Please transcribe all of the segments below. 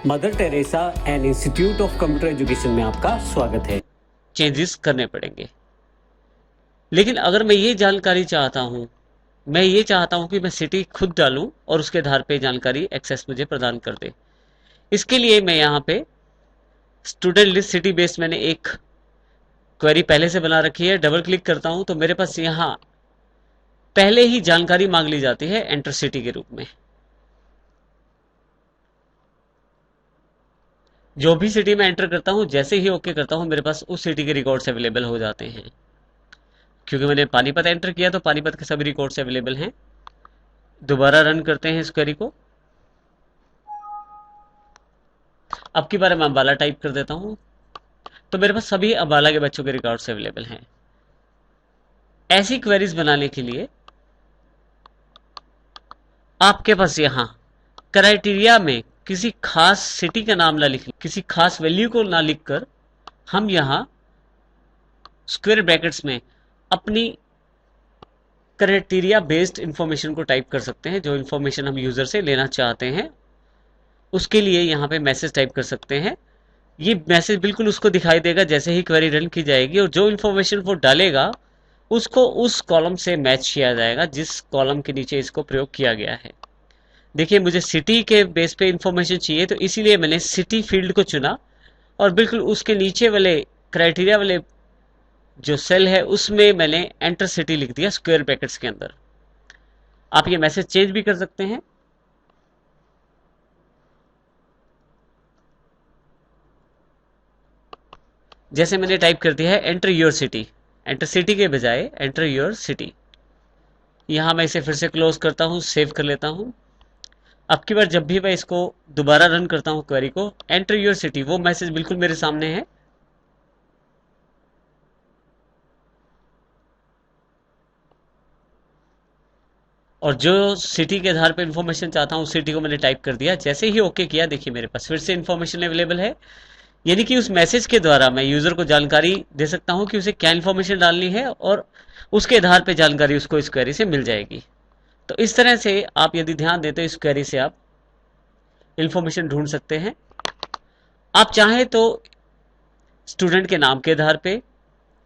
Mother Teresa and institute of computer education में आपका स्वागत है। चेंजेस करने पड़ेंगे। लेकिन अगर मैं ये जानकारी चाहता हूं, मैं ये चाहता हूं कि मैं सिटी खुद डालूं और उसके आधार पे जानकारी एक्सेस मुझे प्रदान कर दे। इसके लिए मैं यहाँ पे स्टूडेंट लिस्ट सिटी बेस्ड मैंने एक क्वेरी पहले से बना रखी है। डबल क्लिक करता हूं तो मेरे पास यहाँ पहले ही जानकारी मांग ली जाती है एंटर सिटी के रूप में। जो भी सिटी में एंटर करता हूं, जैसे ही ओके करता हूं, मेरे पास उस सिटी के रिकॉर्ड्स अवेलेबल हो जाते हैं। क्योंकि मैंने पानीपत एंटर किया तो पानीपत के सभी रिकॉर्ड्स अवेलेबल हैं। दोबारा रन करते हैं इस क्वेरी को। अब की बार मैं अम्बाला टाइप कर देता हूं तो मेरे पास सभी अम्बाला के बच्चों के रिकॉर्ड्स अवेलेबल हैं। ऐसी क्वेरीज बनाने के लिए आपके पास यहां क्राइटेरिया में किसी खास सिटी का नाम ना लिख, किसी खास वैल्यू को ना लिखकर हम यहां स्क्वायर ब्रैकेट्स में अपनी क्राइटेरिया बेस्ड इंफॉर्मेशन को टाइप कर सकते हैं। जो इंफॉर्मेशन हम यूजर से लेना चाहते हैं उसके लिए यहाँ पे मैसेज टाइप कर सकते हैं। ये मैसेज बिल्कुल उसको दिखाई देगा जैसे ही क्वेरी रन की जाएगी, और जो इन्फॉर्मेशन वो डालेगा उसको उस कॉलम से मैच किया जाएगा जिस कॉलम के नीचे इसको प्रयोग किया गया है। देखिए, मुझे सिटी के बेस पे इंफॉर्मेशन चाहिए तो इसीलिए मैंने सिटी फील्ड को चुना और बिल्कुल उसके नीचे वाले क्राइटेरिया वाले जो सेल है उसमें मैंने एंटर सिटी लिख दिया स्क्वायर ब्रैकेट्स के अंदर। आप ये मैसेज चेंज भी कर सकते हैं। जैसे मैंने टाइप कर दिया है enter your city, enter city के बजाय एंटर योर सिटी। यहां मैं इसे फिर से क्लोज करता हूं, सेव कर लेता हूं। अब की बार जब भी मैं इसको दोबारा रन करता हूं क्वेरी को, एंटर योर सिटी, वो मैसेज बिल्कुल मेरे सामने है। और जो सिटी के आधार पर इंफॉर्मेशन चाहता हूं उस सिटी को मैंने टाइप कर दिया। जैसे ही ओके किया, देखिए मेरे पास फिर से इंफॉर्मेशन अवेलेबल है। यानी कि उस मैसेज के द्वारा मैं यूजर को जानकारी दे सकता हूं कि उसे क्या इंफॉर्मेशन डालनी है और उसके आधार पर जानकारी उसको इस क्वेरी से मिल जाएगी। तो इस तरह से आप यदि ध्यान दें तो इस क्वेरी से आप इंफॉर्मेशन ढूंढ सकते हैं। आप चाहें तो स्टूडेंट के नाम के आधार पे,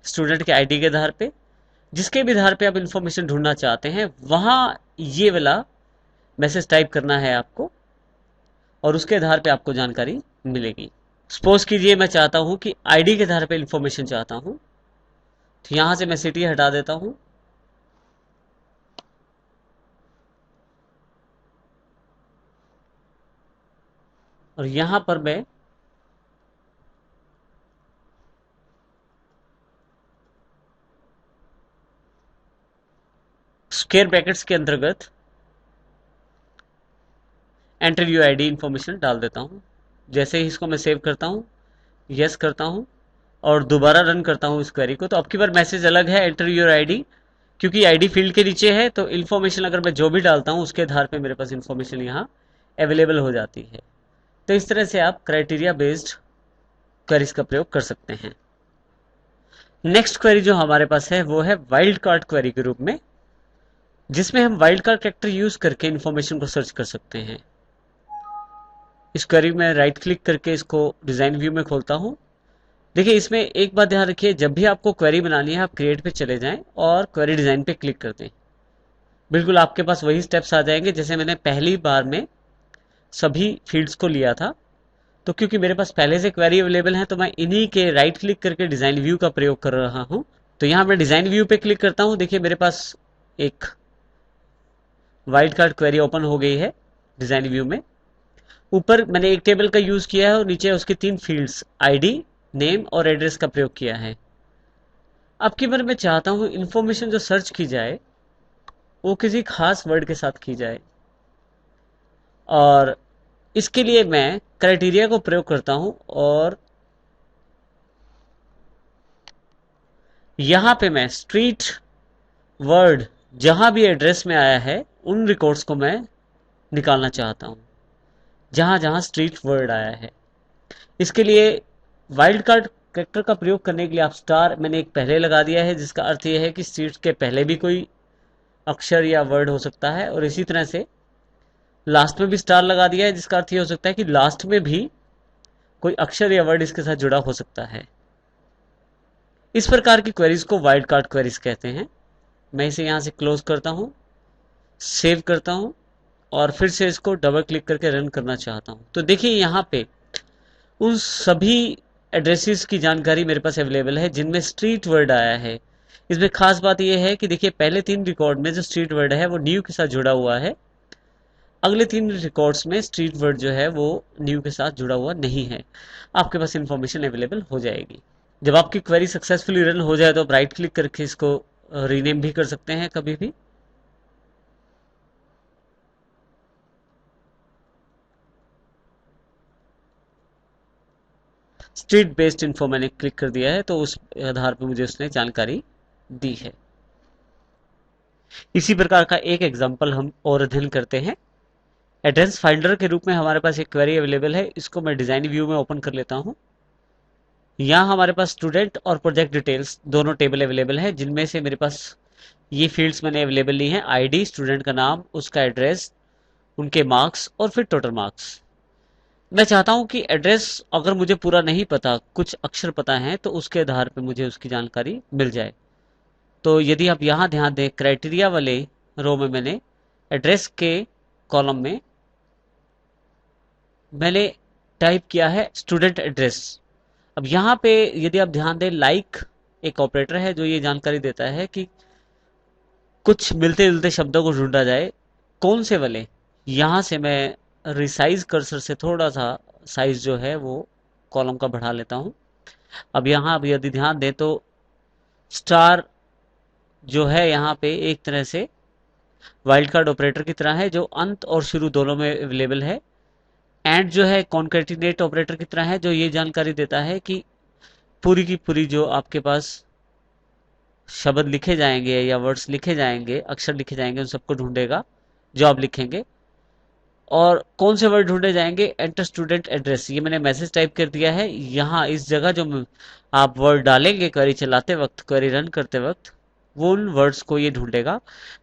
स्टूडेंट के आईडी के आधार पे, जिसके भी आधार पे आप इंफॉर्मेशन ढूंढना चाहते हैं वहां ये वाला मैसेज टाइप करना है आपको और उसके आधार पे आपको जानकारी मिलेगी। सपोज कीजिए मैं चाहता हूं कि आईडी के आधार पे इंफॉर्मेशन चाहता हूं, तो यहां से मैं सिटी हटा देता हूं और यहां पर मैं स्क्वायर ब्रैकेट्स के अंतर्गत एंटर यू आईडी इंफॉर्मेशन डाल देता हूं। जैसे ही इसको मैं सेव करता हूं, यस करता हूं और दोबारा रन करता हूं इस क्वेरी को, तो अब की बार मैसेज अलग है, एंटर योर आईडी। क्योंकि आईडी फील्ड के नीचे है तो इन्फॉर्मेशन अगर मैं जो भी डालता हूं उसके आधार पे मेरे पास इन्फॉर्मेशन यहाँ अवेलेबल हो जाती है। तो इस तरह से आप क्राइटेरिया बेस्ड क्वेरीज का प्रयोग कर सकते हैं। नेक्स्ट क्वेरी जो हमारे पास है वो है वाइल्ड कार्ड क्वेरी के रूप में, जिसमें हम वाइल्ड कार्ड कैरेक्टर यूज करके इंफॉर्मेशन को सर्च कर सकते हैं। इस क्वेरी में राइट क्लिक करके इसको डिजाइन व्यू में खोलता हूं। देखिए, इसमें एक बात ध्यान रखिए, जब भी आपको क्वेरी बनानी है आप क्रिएट पे चले जाएं और क्वेरी डिजाइन पे क्लिक कर दें। बिल्कुल आपके पास वही स्टेप्स आ जाएंगे जैसे मैंने पहली बार में सभी फील्ड्स को लिया था। तो क्योंकि मेरे पास पहले से क्वेरी अवेलेबल है तो मैं इन्हीं के राइट क्लिक करके डिजाइन व्यू का प्रयोग कर रहा हूं। तो यहां मैं डिजाइन व्यू पे क्लिक करता हूं। देखिए मेरे पास एक वाइल्ड कार्ड क्वेरी ओपन हो गई है डिजाइन व्यू में। ऊपर मैंने एक टेबल का यूज किया है और नीचे उसकी 3 फील्ड्स आईडी, नेम और एड्रेस का प्रयोग किया है। अब की बार मैं चाहता हूं इंफॉर्मेशन जो सर्च की जाए वो किसी खास वर्ड के साथ की जाए, और इसके लिए मैं क्राइटेरिया को प्रयोग करता हूं और यहां पे मैं स्ट्रीट वर्ड जहां भी एड्रेस में आया है उन रिकॉर्ड्स को मैं निकालना चाहता हूं जहां जहां स्ट्रीट वर्ड आया है। इसके लिए वाइल्ड कार्ड कैरेक्टर का प्रयोग करने के लिए आप स्टार मैंने एक पहले लगा दिया है, जिसका अर्थ यह है कि स्ट्रीट के पहले भी कोई अक्षर या वर्ड हो सकता है। और इसी तरह से लास्ट में भी स्टार लगा दिया है, जिसका अर्थ ये हो सकता है कि लास्ट में भी कोई अक्षर या वर्ड इसके साथ जुड़ा हो सकता है। इस प्रकार की क्वेरीज को वाइल्ड कार्ड क्वेरीज कहते हैं। मैं इसे यहां से क्लोज करता हूं, सेव करता हूं और फिर से इसको डबल क्लिक करके रन करना चाहता हूं। तो देखिए यहाँ पे उन सभी एड्रेसेस की जानकारी मेरे पास अवेलेबल है जिनमें स्ट्रीट वर्ड आया है। इसमें खास बात यह है कि देखिए पहले 3 रिकॉर्ड में जो स्ट्रीट वर्ड है वो न्यू के साथ जुड़ा हुआ है, अगले 3 रिकॉर्ड्स में स्ट्रीट वर्ड जो है वो न्यू के साथ जुड़ा हुआ नहीं है। आपके पास इंफॉर्मेशन अवेलेबल हो जाएगी। जब आपकी क्वेरी सक्सेसफुली रन हो जाए तो आप राइट क्लिक करके इसको रीनेम भी कर सकते हैं कभी भी। स्ट्रीट बेस्ड इन्फो मैंने क्लिक कर दिया है, तो उस आधार पर मुझे उसने जानकारी दी है। इसी प्रकार का एक एग्जांपल हम और अध्ययन करते हैं। एड्रेस फाइंडर के रूप में हमारे पास एक क्वेरी अवेलेबल है, इसको मैं डिजाइन व्यू में ओपन कर लेता हूं। यहाँ हमारे पास स्टूडेंट और प्रोजेक्ट डिटेल्स दोनों टेबल अवेलेबल है, जिनमें से मेरे पास ये फील्ड्स मैंने अवेलेबल ली हैं, आईडी, स्टूडेंट का नाम, उसका एड्रेस, उनके मार्क्स और फिर टोटल मार्क्स। मैं चाहता हूं कि एड्रेस अगर मुझे पूरा नहीं पता, कुछ अक्षर पता है, तो उसके आधार पर मुझे उसकी जानकारी मिल जाए। तो यदि आप यहाँ ध्यान दें, क्राइटेरिया वाले रो में मैंने एड्रेस के कॉलम में मैंने टाइप किया है स्टूडेंट एड्रेस। अब यहाँ पे यदि आप ध्यान दें, लाइक एक ऑपरेटर है जो ये जानकारी देता है कि कुछ मिलते जुलते शब्दों को ढूंढा जाए, कौन से वाले। यहाँ से मैं रिसाइज कर्सर से थोड़ा सा साइज जो है वो कॉलम का बढ़ा लेता हूँ। अब यहाँ अब यदि ध्यान दें तो स्टार जो है यहाँ पे एक तरह से वाइल्ड कार्ड ऑपरेटर की तरह है, जो अंत और शुरू दोनों में अवेलेबल है। एंड जो है कॉन्केटिनेट ऑपरेटर की तरह है, जो ये जानकारी देता है कि पूरी की पूरी जो आपके पास शब्द लिखे जाएंगे या वर्ड्स लिखे जाएंगे, अक्षर लिखे जाएंगे, उन सबको ढूंढेगा जो आप लिखेंगे। और कौन से वर्ड ढूंढे जाएंगे, एंटर स्टूडेंट एड्रेस, ये मैंने मैसेज टाइप कर दिया है। यहाँ इस जगह जो आप वर्ड डालेंगे क्वेरी चलाते वक्त, क्वेरी रन करते वक्त, वो उन वर्ड्स को ये ढूंढेगा।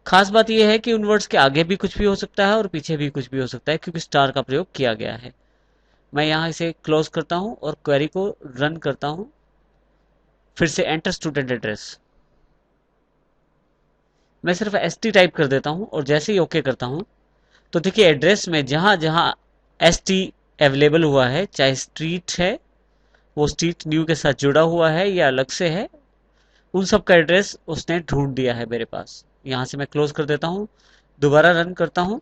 खास बात यह है कि उन वर्ड्स के आगे भी कुछ भी हो सकता है और पीछे भी कुछ भी हो सकता है, क्योंकि स्टार का प्रयोग किया गया है। मैं यहाँ इसे क्लोज करता हूँ और क्वेरी को रन करता हूँ, फिर से एंटर स्टूडेंट एड्रेस। मैं सिर्फ एसटी टाइप कर देता हूँ और जैसे ही ओके करता हूँ तो देखिए एड्रेस में जहां जहां एसटी अवेलेबल हुआ है, चाहे स्ट्रीट है, वो स्ट्रीट न्यू के साथ जुड़ा हुआ है या अलग से है, उन सब का एड्रेस उसने ढूंढ दिया है मेरे पास। यहां से मैं क्लोज कर देता हूं, दोबारा रन करता हूं।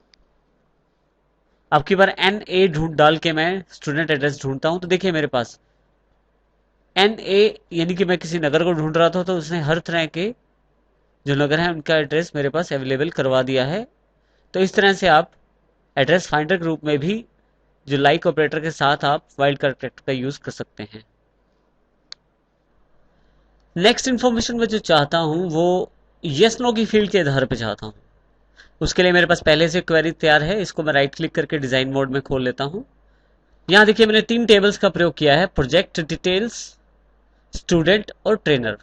अब की बार एन ए ढूंढ डाल के मैं स्टूडेंट एड्रेस ढूंढता हूं, तो देखिए मेरे पास एन ए यानी कि मैं किसी नगर को ढूंढ रहा था, तो उसने हर तरह के जो नगर हैं उनका एड्रेस मेरे पास अवेलेबल करवा दिया है। तो इस तरह से आप एड्रेस फाइंडर के रूप में भी जो लाइक ऑपरेटर के साथ आप वाइल्ड कार्ड का यूज कर सकते हैं। नेक्स्ट इंफॉर्मेशन मैं जो चाहता हूं वो यस नो की फील्ड के आधार पर चाहता हूं। उसके लिए मेरे पास पहले से क्वेरी तैयार है, इसको मैं राइट क्लिक करके डिजाइन मोड में खोल लेता हूं। यहां देखिए मैंने 3 टेबल्स का प्रयोग किया है, प्रोजेक्ट डिटेल्स, स्टूडेंट और ट्रेनर।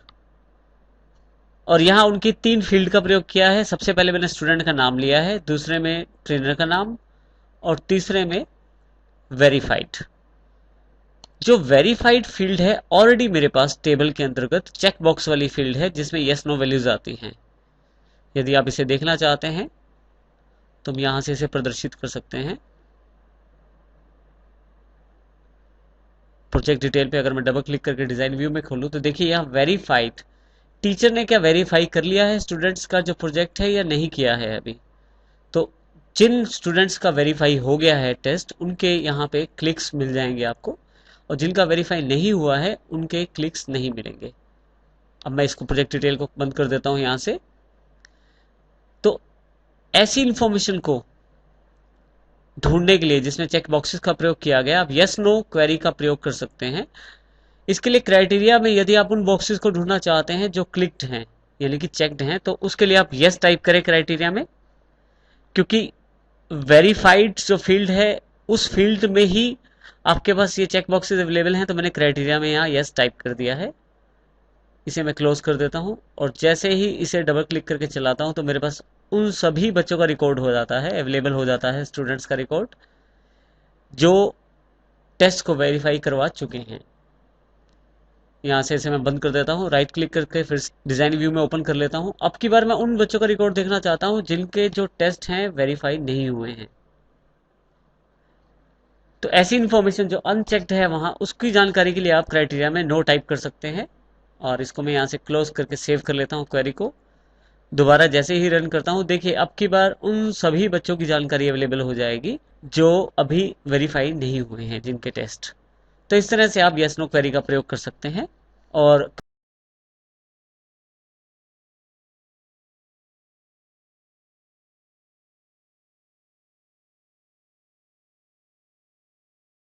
और यहां उनकी 3 फील्ड का प्रयोग किया है। सबसे पहले मैंने स्टूडेंट का नाम लिया है, दूसरे में ट्रेनर का नाम और तीसरे में वेरीफाइड। जो वेरीफाइड फील्ड है ऑलरेडी मेरे पास टेबल के अंतर्गत चेक बॉक्स वाली फील्ड है, जिसमें यस नो वैल्यूज आती हैं। यदि आप इसे देखना चाहते हैं तो हम यहां से इसे प्रदर्शित कर सकते हैं। प्रोजेक्ट डिटेल पे अगर मैं डबल क्लिक करके डिजाइन व्यू में खोलूं तो देखिए यहाँ वेरीफाइड, टीचर ने क्या वेरीफाई कर लिया है स्टूडेंट्स का जो प्रोजेक्ट है या नहीं किया है अभी। तो जिन स्टूडेंट्स का वेरीफाई हो गया है टेस्ट, उनके यहाँ पे क्लिक्स मिल जाएंगे आपको, और जिनका वेरीफाई नहीं हुआ है उनके क्लिक्स नहीं मिलेंगे। अब मैं इसको प्रोजेक्ट डिटेल को बंद कर देता हूं यहां से। तो ऐसी इंफॉर्मेशन को ढूंढने के लिए जिसमें चेक बॉक्सेस का प्रयोग किया गया, आप यस नो क्वेरी का प्रयोग कर सकते हैं। इसके लिए क्राइटेरिया में यदि आप उन बॉक्सेस को ढूंढना चाहते हैं जो क्लिक्ड हैं यानी कि चेक्ड हैं, तो उसके लिए आप यस टाइप करें क्राइटेरिया में, क्योंकि वेरीफाइड जो फील्ड है उस फील्ड में ही आपके पास ये चेक बॉक्सेस अवेलेबल हैं। तो मैंने क्राइटेरिया में यहाँ यस टाइप कर दिया है। इसे मैं क्लोज कर देता हूं और जैसे ही इसे डबल क्लिक करके चलाता हूं तो मेरे पास उन सभी बच्चों का रिकॉर्ड हो जाता है, अवेलेबल हो जाता है स्टूडेंट्स का रिकॉर्ड जो टेस्ट को वेरीफाई करवा चुके हैं। यहाँ से इसे मैं बंद कर देता हूँ, राइट क्लिक करके फिर डिज़ाइन व्यू में ओपन कर लेता हूँ। अब की बार मैं उन बच्चों का रिकॉर्ड देखना चाहता हूँ जिनके जो टेस्ट हैं वेरीफाई नहीं हुए हैं। तो ऐसी इन्फॉर्मेशन जो अनचेक्ड है वहाँ, उसकी जानकारी के लिए आप क्राइटेरिया में नो टाइप कर सकते हैं। और इसको मैं यहाँ से क्लोज करके सेव कर लेता हूँ क्वेरी को। दोबारा जैसे ही रन करता हूँ, देखिए अब की बार उन सभी बच्चों की जानकारी अवेलेबल हो जाएगी जो अभी वेरीफाई नहीं हुए हैं जिनके टेस्ट। तो इस तरह से आप यस नो क्वेरी का प्रयोग कर सकते हैं और